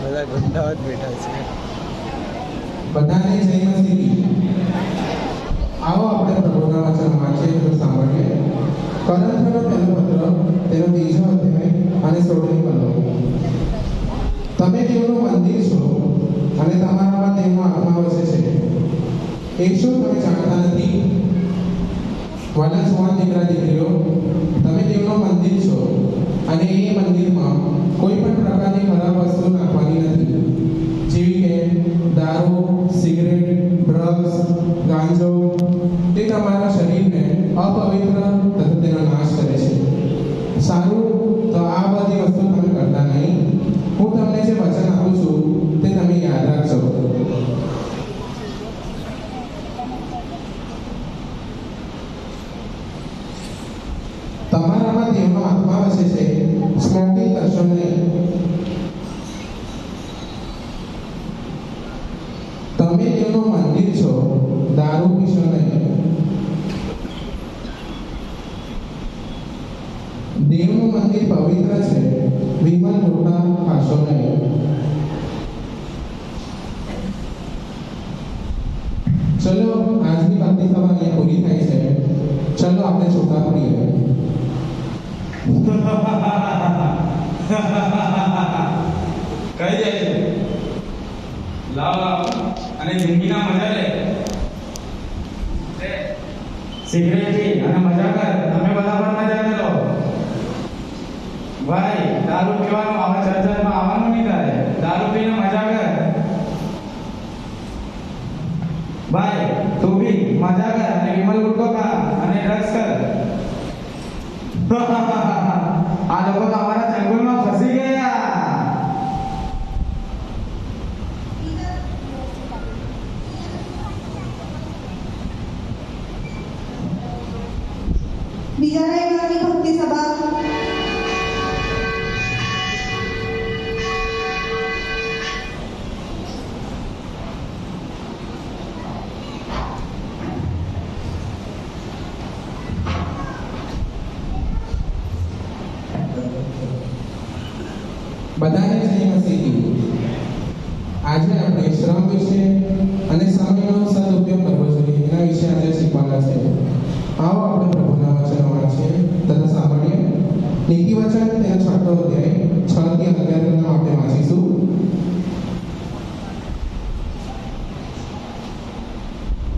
બધા ગુંડાઓ જ બેઠા છે. બધાને જય મસીહ. આવો આપણે પ્રભુના વચન વાંચીએ તો સાંભળીએ. કોરિન્થીયોનો પહેલો પત્ર તેનો 3જો અધ્યાય અને 16મી કલમ. તમે દેવનું મંદિર છો અને તમારામાં દેવનો આત્મા વસે છે. એ શું તમે જાણતા નથી? વાલા જુવાન દીકરા દીકરીઓ, તમે દેવનું મંદિર છો અને એ મંદિરમાં કોઈ પણ પ્રકારની ખરાબ વસ્તુ નાખવાની નથી, જેવી કે દારૂ, સિગરેટ, ડ્રગ્સ, ગાંજો. તે તમારા શરીરને અપવિત્ર તથા તેનો નાશ કરે છે. સારું, તો આ બધી વસ્તુ તમે કરતા નહીં. હું તમને જે વચન આપું છું તે તમે યાદ રાખજો. તમારામાં દેવનો આત્મા વસે છે. સ્મોકિંગ કરશો નહીં. તમે દેવનું મંદિર છો. દારૂ પીશો નહીં. દેવનું મંદિર પવિત્ર છે. વિમલ રોટલા ખાશો નહીં. ચલો, આજની ભક્તિ સભા અહીંયા પૂરી થાય છે. ચલો આપણે છૂટા પડીએ. કઈ જાય છે? લાવ અને જિંદગીના મજા લે. સિગરેટ પી અને મજા કર. તમે બધા પણ મજા કરો ભાઈ. દારૂ પીવાનું આવા ચર્ચામાં આવવાનું નહીં તારે. દારૂ પીને મજા કર ભાઈ. તું બી મજા કર અને વિમલ ગુટકો ખા અને ડ્રગ્સ કર. આ લોકો તો અમારા જંગલમાં ફસી ગયા. બીજા રવિવારની ભક્તિ સભા. બધાને જય મસીહ. આજે આપણે શ્રમ વિશે અને સમયનો સદુપયોગ કરવો જોઈએ એના વિશે આજે શીખવાના છે. આવો આપણે પ્રભુના વચનો વાંચીએ તથા સાંભળીએ. નીતિ વચન તેનો 6ઠો અધ્યાય 6 થી 11 કલમ આપણે વાંચીશું.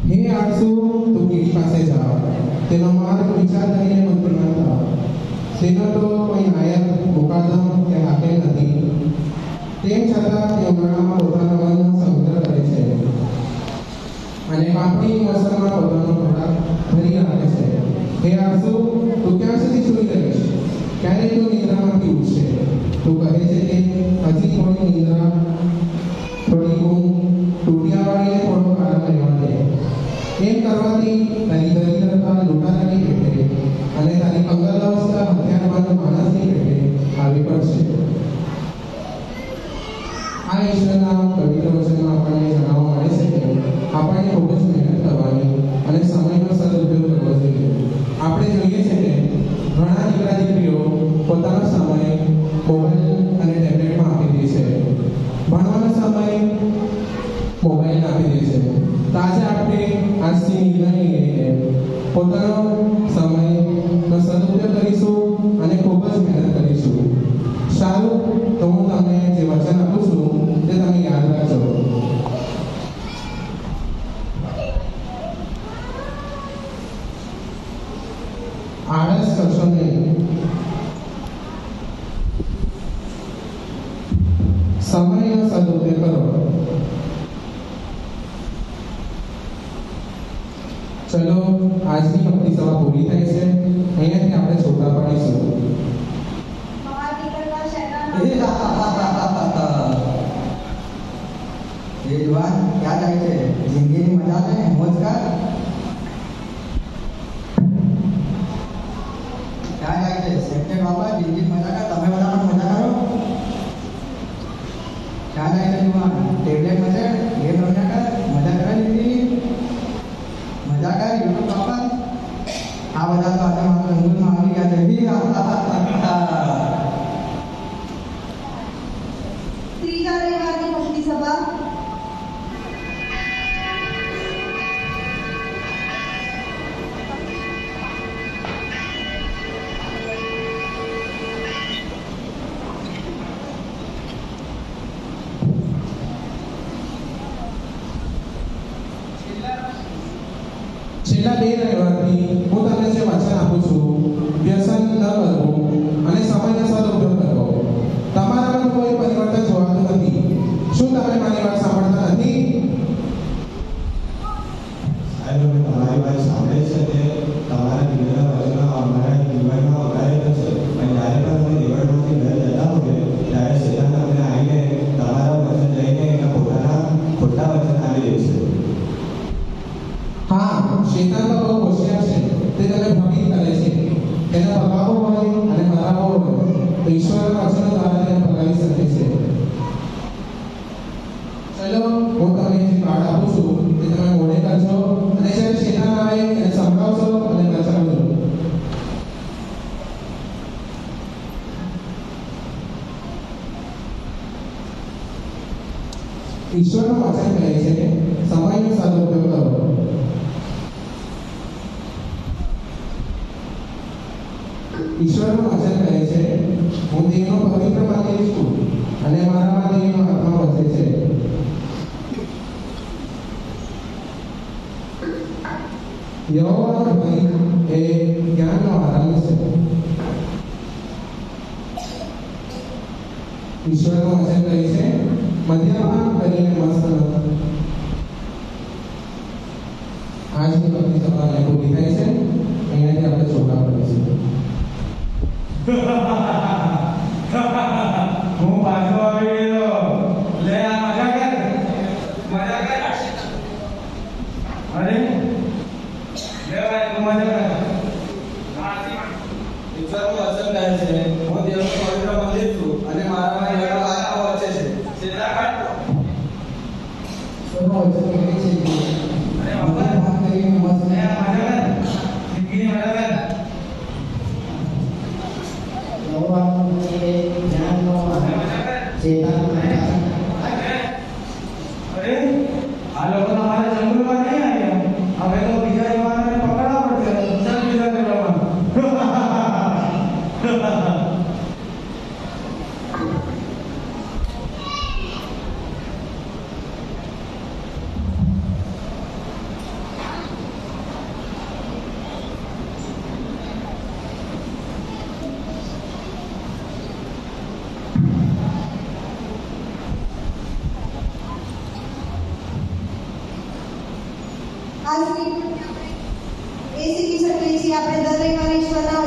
હે આળસુ, તું કીડી પાસે જા, તેનો માર્ગ વિચાર કરીને મંત્ર ન થા. તેનો તો કોઈ નાયક, મુકાદમ કે હાકેમ નથી. તેમ છતાં તે ઉનાળામાં પોતાના મનનો સંગ્રહ કરે છે અને કાપણી મોસમમાં પોતાનો ખોરાક ભરી રાખે છે. હે આળસુ, તું ક્યાં સુધી સૂઈ રહીશ? ક્યારે તું નિદ્રામાંથી ઉઠશે? તું કહે છે કે હજી થોડી નિદ્રા, થોડી ઊંઘ, તૂટિયાવાળીએ થોડો આરામ લેવા દે. એમ કરવાથી તારી દરિદ્રતા લૂંટારાની પેટે અને તારી કંગાલાવસ્થા હથિયારબંધ માણસની પેટે આવી પડશે. આ ઈશ્વરના પવિત્ર વચનમાં આપણને જણાવવા મળે છે કે આપણે ખૂબ જ મહેનત કરવાની અને સમયનો સદુપયોગ કરવો જોઈએ. આપણે જોઈએ છે કે ઘણા દીકરા દીકરીઓ પોતાનો સમય મોબાઈલ અને ટેબ્લેટમાં આપી દે છે. ભણવાનો સમય મોબાઈલ આપી દે છે. તો આજે આપણે આજથી નિર્ણય લઈને પોતાનો સમયનો સદુપયોગ કરીશું અને ખૂબ જ મહેનત કરીશું. સારું, તો હું તમને જે વચન આપું છું તે તમે યાદ રાખજો. આળસ કરશો નહીં. સમયનો સદુપયોગ કરો. ચલો, આજની ભક્તિ સભા પૂરી થાય છે. અહીંયાથી આપણે છોટા પડીશું. બહાર નીકળવા શેતાન. એ જુવાન ક્યાં જાય છે? જિંદગીની મજા લે, મોજ કર. ક્યાં જાય છે? સેક્ટર બાબા જિંદગી મજા કર. તમે બધા પણ મજા કરો. ક્યાં જાય છે જુવાન? ટેબ્લેટ મચે, ગેમ રમ્યા કર, મજા કરે જિંદગી. મજા કર યુટ્યુબ બાબા. આ બધા તો આજે મારા રંગૂનમાં આવી ગયા છે. ત્રીજા રવિવારની ભક્તિ સભા છેલ્લા 2 રવિવારથી હું તમને જે વચન આપું છું, વ્યસન ન કરવું અને સમયનો સદુપયોગ કરવો. તમારામાં કોઈ પરિવર્તન જોવાતું નથી. શું તમે મારી વાત સાંભળતા નથી? સાહેબ, અમે તમારી વાત સાંભળે છે કે તમારા જીવનના વચનો અમારા જીવનમાં વગાડે છે. અને જ્યારે પણ અમે દેવળમાંથી ઘરે જતા હોઈએ ત્યારે શેતાન અમને આવીને તમારા વચન લઈને એના પોતાના ખોટા વચન આવી દે છે. હા, શેતાન તો બહુ હોશિયાર છે. તે તમને ભ્રમિત કરે છે. તેને પકાવવો હોય અને હરાવવો હોય તો ઈશ્વરના વચનો દ્વારા તેને પકાવી શકે છે. ચલો, હું તમને જે કાર્ડ આપું છું તે તમે મોઢે કરજો અને જ્યારે શેતાન આવે એને સંભળાવશો અને બચાવજો. ઈશ્વરનું વચન કહે છે, સમયનો સદુપયોગ કરો. ઈશ્વરનું વચન કહે છે, હું દેવનો પવિત્ર મંદિર છું અને મારામાં દેવનો આત્મા વસે છે. યહોવાનો ભય એ જ્ઞાનનો આરંભ છે. ઈશ્વરનું વચન કહે છે, મદ્યપાન કરીને મસ્ત ન થવું. આજની ભક્તિ સભા અહીંયા પૂરી થાય છે. અહીંયાથી આપણે ચોખા કરીશું. હું પાછો આવી ગયો. લે આ મજા કર. મજા કર. અરે લે ભાઈ તું મજા કર. ઈશ્વરનું વચન કહે છે, હું દેવનું પવિત્ર મંદિર છું અને મારામાં દેવનો આત્મા વસે છે. સીધા કાઢ. ઈશ્વરનું વચન કહે છે કે અરે બાપા મદ્યપાન કરીને મસ્ત લે આ મજા કર. જિંદગીની મજા કર. યહોવાનું ભય એ જ્ઞાનનો આરંભ મજા કર. શેતાનનું અરે આ લોકો તમારા જંગલમાં નહીં આવ્યા. હવે તો બીજા યુવાનોને પકડવા પડશે. ચાલ બીજા જંગલમાં. આજની એ શીખી શકીએ છીએ આપણે દર રવિવારે ઈશ્વરના